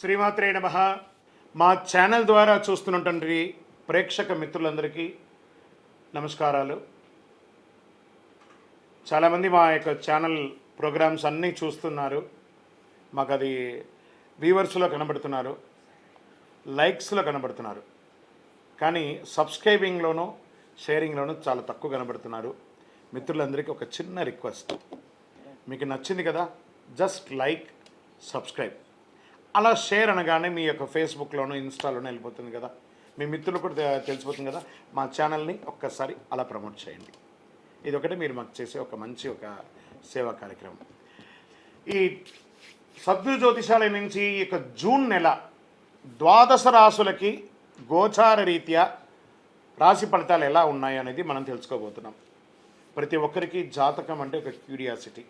శ్రీమాత్రే నమః. మా ఛానల్ ద్వారా చూస్తున్నటువంటి ప్రేక్షక మిత్రులందరికీ నమస్కారాలు. చాలామంది మా యొక్క ఛానల్ ప్రోగ్రామ్స్ అన్నీ చూస్తున్నారు. మాకు అది వ్యూవర్స్లో కనబడుతున్నారు, లైక్స్లో కనబడుతున్నారు, కానీ సబ్స్క్రైబింగ్లోనూ షేరింగ్లోనూ చాలా తక్కువ కనబడుతున్నారు. మిత్రులందరికీ ఒక చిన్న రిక్వెస్ట్, మీకు నచ్చింది కదా, జస్ట్ లైక్, సబ్స్క్రైబ్, అలా షేర్ అనగానే మీ యొక్క ఫేస్బుక్లోనూ ఇన్స్టాలోనూ వెళ్ళిపోతుంది కదా, మీ మిత్రులు కూడా తెలిసిపోతుంది కదా. మా ఛానల్ని ఒక్కసారి అలా ప్రమోట్ చేయండి. ఇది ఒకటి మీరు మాకు చేసే ఒక మంచి సేవా కార్యక్రమం. ఈ సద్గురు జ్యోతిషాలయం నుంచి ఈ యొక్క జూన్ నెల 12 రాసులకి గోచార రీత్యా రాశి ఫలితాలు ఎలా ఉన్నాయి అనేది మనం తెలుసుకోబోతున్నాం. ప్రతి ఒక్కరికి జాతకం అంటే ఒక క్యూరియాసిటీ.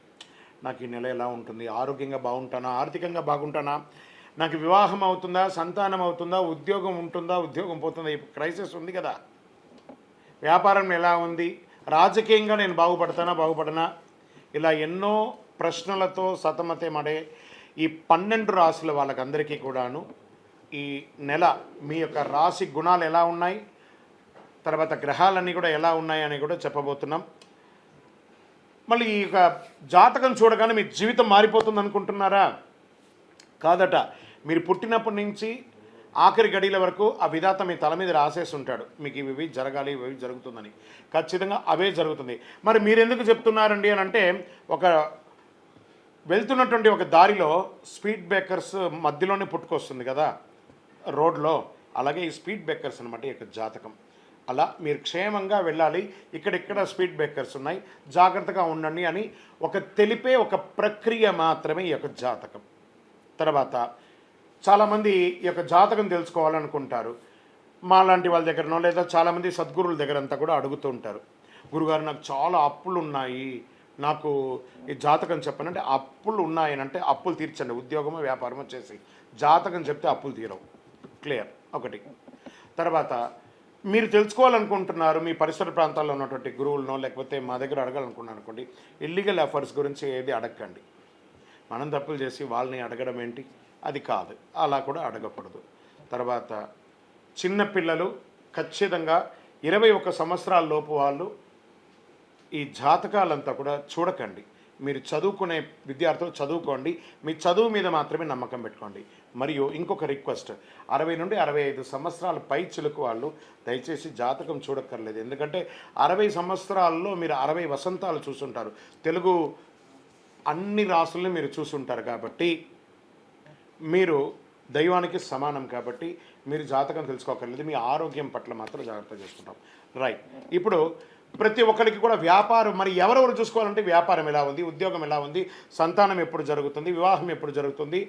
నాకు ఈ నెల ఎలా ఉంటుంది, ఆరోగ్యంగా బాగుంటానా, ఆర్థికంగా బాగుంటానా, నాకు వివాహం అవుతుందా, సంతానం అవుతుందా, ఉద్యోగం ఉంటుందా, ఉద్యోగం పోతుందా, ఈ క్రైసిస్ ఉంది కదా, వ్యాపారం ఎలా ఉంది, రాజకీయంగా నేను బాగుపడనా, ఇలా ఎన్నో ప్రశ్నలతో సతమతమడే ఈ 12 రాశుల వాళ్ళకందరికీ కూడాను ఈ నెల మీ యొక్క రాశి గుణాలు ఎలా ఉన్నాయి, తర్వాత గ్రహాలన్నీ కూడా ఎలా ఉన్నాయి అని కూడా చెప్పబోతున్నాం. మళ్ళీ ఈ యొక్క జాతకం చూడగానే మీ జీవితం మారిపోతుంది అనుకుంటున్నారా? కాదట. మీరు పుట్టినప్పటి నుంచి ఆఖరి గడియల వరకు ఆ విధాత మీ తల మీద రాసేసి ఉంటాడు, మీకు ఇవి జరగాలి, ఇవి జరుగుతుందని. ఖచ్చితంగా అవే జరుగుతుంది. మరి మీరెందుకు చెప్తున్నారండి అని అంటే, ఒక వెళ్తున్నటువంటి ఒక దారిలో స్పీడ్ బ్రేకర్స్ మధ్యలోనే పుట్టుకొస్తుంది కదా రోడ్లో, అలాగే ఈ స్పీడ్ బ్రేకర్స్ అనమాట ఈ యొక్క జాతకం. అలా మీరు క్షేమంగా వెళ్ళాలి, ఇక్కడెక్కడ స్పీడ్ బ్రేకర్స్ ఉన్నాయి, జాగ్రత్తగా ఉండండి అని తెలిపే ఒక ప్రక్రియ మాత్రమే ఈ యొక్క జాతకం. తర్వాత చాలామంది ఈ యొక్క జాతకం తెలుసుకోవాలనుకుంటారు. మా లాంటి వాళ్ళ దగ్గరనో లేదా చాలామంది సద్గురుల దగ్గర అంతా కూడా అడుగుతూ ఉంటారు, గురుగారు నాకు చాలా అప్పులు ఉన్నాయి, నాకు ఈ జాతకం చెప్పనంటే, అప్పులు ఉన్నాయనంటే అప్పులు తీర్చండి, ఉద్యోగమో వ్యాపారమో చేసి జాతకం చెప్తే అప్పులు తీరవు. క్లియర్ ఒకటి. తర్వాత మీరు తెలుసుకోవాలనుకుంటున్నారు, మీ పరిసర ప్రాంతాల్లో ఉన్నటువంటి గురువులనో లేకపోతే మా దగ్గర అడగాలనుకున్నారు అనుకోండి, ఇల్లీగల్ అఫైర్స్ గురించి ఏది అడగండి. మనం తప్పులు చేసి వాళ్ళని అడగడం ఏంటి, అది కాదు, అలా కూడా అడగకూడదు. తర్వాత చిన్నపిల్లలు ఖచ్చితంగా 21 సంవత్సరాల లోపు వాళ్ళు ఈ జాతకాలంతా కూడా చూడకండి. మీరు చదువుకునే విద్యార్థులు చదువుకోండి, మీ చదువు మీద మాత్రమే నమ్మకం పెట్టుకోండి. మరియు ఇంకొక రిక్వెస్ట్, 60 నుండి 65 సంవత్సరాల పై చిలుకు వాళ్ళు దయచేసి జాతకం చూడక్కర్లేదు. ఎందుకంటే 60 సంవత్సరాల్లో మీరు 60 వసంతాలు చూసుంటారు, తెలుగు అన్ని రాసుల్ని మీరు చూసుంటారు. కాబట్టి మీరు దైవానికి సమానం, కాబట్టి మీరు జాతకం తెలుసుకోకర్లేదు, మీ ఆరోగ్యం పట్ల మాత్రం జాగ్రత్త చేసుకుంటాం. రైట్. ఇప్పుడు ప్రతి ఒక్కరికి కూడా వ్యాపారం, మరి ఎవరెవరు చూసుకోవాలంటే వ్యాపారం ఎలా ఉంది, ఉద్యోగం ఎలా ఉంది, సంతానం ఎప్పుడు జరుగుతుంది, వివాహం ఎప్పుడు జరుగుతుంది,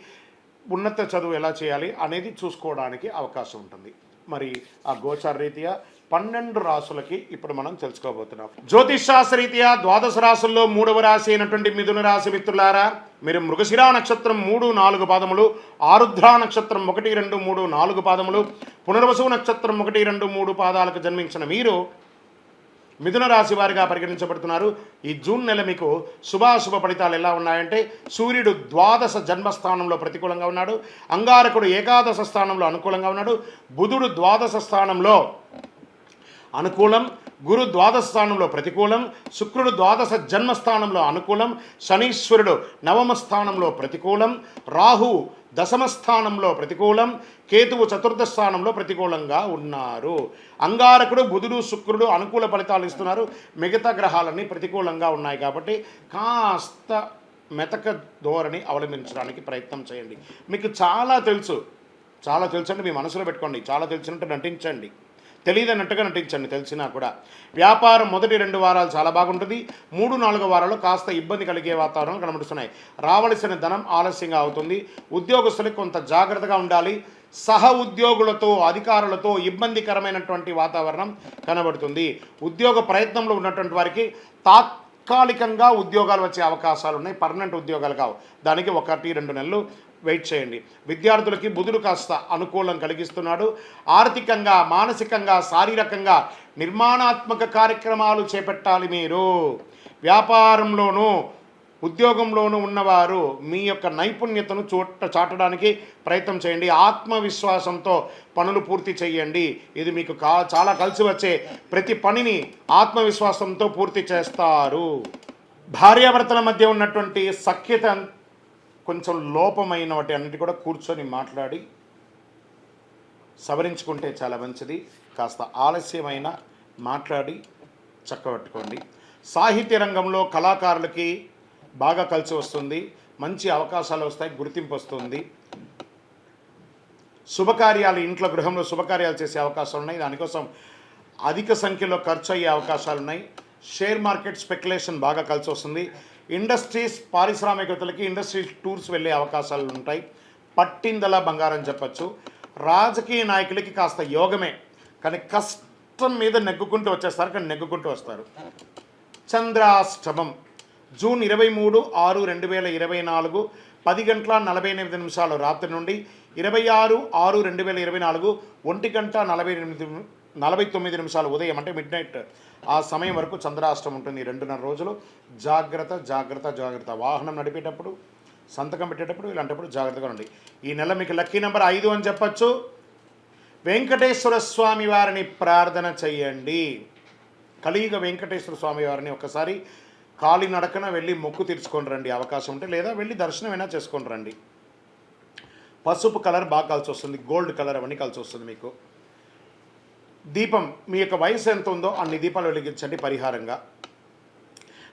ఉన్నత చదువు ఎలా చేయాలి అనేది చూసుకోవడానికి అవకాశం ఉంటుంది. మరి ఆ గోచార రీత్యా 12 రాసులకి ఇప్పుడు మనం తెలుసుకోబోతున్నాం. జ్యోతిష్ శాస్త్ర రీత్యా 12 రాసుల్లో 3వ రాశి అయినటువంటి మిథున రాశి మిత్రులారా, మీరు మృగశిరా నక్షత్రం 3, 4 పాదములు, ఆరుద్ర నక్షత్రం 1, 2, 3, 4 పాదములు, పునర్వసు నక్షత్రం 1, 2, 3 పాదాలకు జన్మించిన మీరు మిథున రాశి వారిగా పరిగణించబడుతున్నారు. ఈ జూన్ నెల మీకు శుభాశుభ ఫలితాలు ఎలా ఉన్నాయంటే, సూర్యుడు 12 జన్మస్థానంలో ప్రతికూలంగా ఉన్నాడు, అంగారకుడు 11 స్థానంలో అనుకూలంగా ఉన్నాడు, బుధుడు 12 స్థానంలో అనుకూలం, గురు 12 స్థానంలో ప్రతికూలం, శుక్రుడు 12 జన్మస్థానంలో అనుకూలం, శనీశ్వరుడు 9వ స్థానంలో ప్రతికూలం, రాహు 10వ స్థానంలో ప్రతికూలం, కేతువు 4వ స్థానంలో ప్రతికూలంగా ఉన్నారు. అంగారకుడు, బుధుడు, శుక్రుడు అనుకూల ఫలితాలు ఇస్తున్నారు, మిగతా గ్రహాలన్నీ ప్రతికూలంగా ఉన్నాయి. కాబట్టి కాస్త మెతక ధోరణి అవలంబించడానికి ప్రయత్నం చేయండి. మీకు చాలా తెలుసు అంటే మీ మనసులో పెట్టుకోండి, చాలా తెలిసినట్టు నటించండి, తెలియదన్నట్టుగా నటించండి. తెలిసినా కూడా వ్యాపారం మొదటి 2 వారాలు చాలా బాగుంటుంది, 3, 4 వారాలు కాస్త ఇబ్బంది కలిగే వాతావరణం కనబడుతున్నాయి. రావలసిన ధనం ఆలస్యంగా అవుతుంది. ఉద్యోగస్తులకు కొంత జాగ్రత్తగా ఉండాలి. సహ ఉద్యోగులతో, అధికారులతో ఇబ్బందికరమైనటువంటి వాతావరణం కనబడుతుంది. ఉద్యోగ ప్రయత్నంలో ఉన్నటువంటి వారికి తాత్కాలికంగా ఉద్యోగాలు వచ్చే అవకాశాలు ఉన్నాయి, పర్మనెంట్ ఉద్యోగాలు కావు. దానికి 1-2 నెలలు వెయిట్ చేయండి. విద్యార్థులకి బుధుడు కాస్త అనుకూలం కలిగిస్తున్నాడు. ఆర్థికంగా, మానసికంగా, శారీరకంగా నిర్మాణాత్మక కార్యక్రమాలు చేపట్టాలి. మీరు వ్యాపారంలోనూ ఉద్యోగంలోనూ ఉన్నవారు మీ యొక్క నైపుణ్యతను చాటడానికి ప్రయత్నం చేయండి. ఆత్మవిశ్వాసంతో పనులు పూర్తి చేయండి. ఇది మీకు చాలా కలిసి వచ్చే ప్రతి పనిని ఆత్మవిశ్వాసంతో పూర్తి చేస్తారు. భార్యాభర్తల మధ్య ఉన్నటువంటి సఖ్యత కొంచెం లోపమైన వాటి అన్నిటి కూడా కూర్చొని మాట్లాడి సవరించుకుంటే చాలా మంచిది. కాస్త ఆలస్యమైన మాట్లాడి చక్కబెట్టుకోండి. సాహిత్య రంగంలో కళాకారులకి బాగా కలిసి వస్తుంది. మంచి అవకాశాలు వస్తాయి, గుర్తింపు వస్తుంది. శుభకార్యాలు, ఇంట్లో గృహంలో శుభకార్యాలు చేసే అవకాశాలు ఉన్నాయి. దానికోసం అధిక సంఖ్యలో ఖర్చు అయ్యే అవకాశాలు ఉన్నాయి. షేర్ మార్కెట్ స్పెక్యులేషన్ బాగా కలిసి వస్తుంది. ఇండస్ట్రీస్, పారిశ్రామికవేత్తలకి ఇండస్ట్రీ టూర్స్ వెళ్ళే అవకాశాలు ఉంటాయి. పట్టిందల బంగారం చెప్పచ్చు. రాజకీయ నాయకులకి కాస్త యోగమే, కానీ కష్టం మీద నెగ్గుకుంటూ వచ్చేస్తారు, కానీ నెగ్గుకుంటూ వస్తారు. చంద్రాష్టమం జూన్ 23/6/2024 10:48 రాత్రి నుండి 26/6/2024 1:49 ఉదయం అంటే మిడ్ నైట్ ఆ సమయం వరకు చంద్రాష్టమం ఉంటుంది. 2.5 రోజులు. జాగ్రత్త జాగ్రత్త జాగ్రత్త. వాహనం నడిపేటప్పుడు, సంతకం పెట్టేటప్పుడు, ఇలాంటప్పుడు జాగ్రత్తగా ఉండండి. ఈ నెల మీకు లక్కీ నెంబర్ 5 అని చెప్పచ్చు. వెంకటేశ్వర స్వామి వారిని ప్రార్థన చెయ్యండి. కలియుగ వెంకటేశ్వర స్వామి వారిని ఒకసారి కాలినడకన వెళ్ళి మొక్కు తీర్చుకొని రండి అవకాశం ఉంటే, లేదా వెళ్ళి దర్శనమైనా చేసుకొని రండి. పసుపు కలర్ బాగా కలిసి వస్తుంది, గోల్డ్ కలర్ అవన్నీ కలిసి వస్తుంది మీకు. దీపం, మీ యొక్క వయసు ఎంత ఉందో అన్ని దీపాలు వెలిగించండి పరిహారంగా.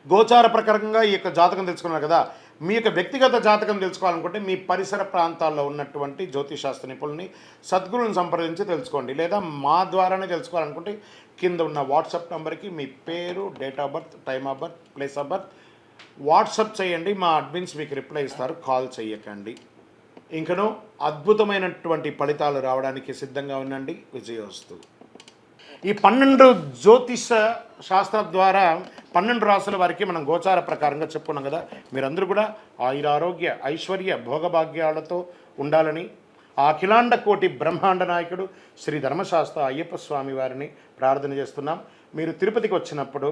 గోచార ప్రకారంగా ఈ యొక్క జాతకం తెలుసుకున్నారు కదా. మీ యొక్క వ్యక్తిగత జాతకం తెలుసుకోవాలనుకుంటే మీ పరిసర ప్రాంతాల్లో ఉన్నటువంటి జ్యోతిషాస్త్ర నిపుణుల్ని, సద్గురుని సంప్రదించి తెలుసుకోండి. లేదా మా ద్వారానే తెలుసుకోవాలనుకుంటే కింద ఉన్న వాట్సాప్ నెంబర్కి మీ పేరు, date of birth, time of birth, place of birth WhatsApp చేయండి. మా అడ్మిన్స్ మీకు రిప్లై ఇస్తారు. కాల్ చేయకండి. ఇంకనూ అద్భుతమైనటువంటి ఫలితాలు రావడానికి సిద్ధంగా ఉండండి. విజయోస్తు. ఈ 12 జ్యోతిష శాస్త్రం ద్వారా 12 రాసుల వారికి మనం గోచార ప్రకారంగా చెప్పుకున్నాం కదా. మీరందరూ కూడా ఆయురారోగ్య ఐశ్వర్య భోగభాగ్యాలతో ఉండాలని ఆ అఖిలాండ కోటి బ్రహ్మాండ నాయకుడు శ్రీ ధర్మశాస్త్ర అయ్యప్ప స్వామి వారిని ప్రార్థన చేస్తున్నాం. మీరు తిరుపతికి వచ్చినప్పుడు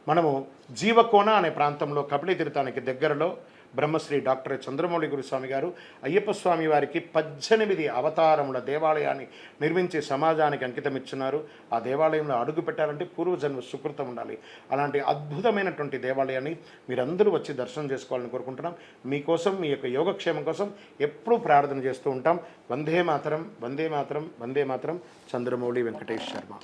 మనము జీవకోన అనే ప్రాంతంలో కపిలి తీర్థానికి దగ్గరలో బ్రహ్మశ్రీ డాక్టర్ చంద్రమౌళి గురుస్వామి గారు అయ్యప్ప స్వామి వారికి 18 అవతారముల దేవాలయాన్ని నిర్మించి సమాజానికి అంకితం ఇచ్చున్నారు. ఆ దేవాలయంలో అడుగు పెట్టాలంటే పూర్వజన్మ సుకృతం ఉండాలి. అలాంటి అద్భుతమైనటువంటి దేవాలయాన్ని మీరందరూ వచ్చి దర్శనం చేసుకోవాలని కోరుకుంటున్నాం. మీకోసం, మీ యొక్క యోగక్షేమం కోసం ఎప్పుడూ ప్రార్థన చేస్తూ ఉంటాం. వందే మాతరం, వందే మాతరం, వందే మాతరం. చంద్రమౌళి వెంకటేష్ శర్మ.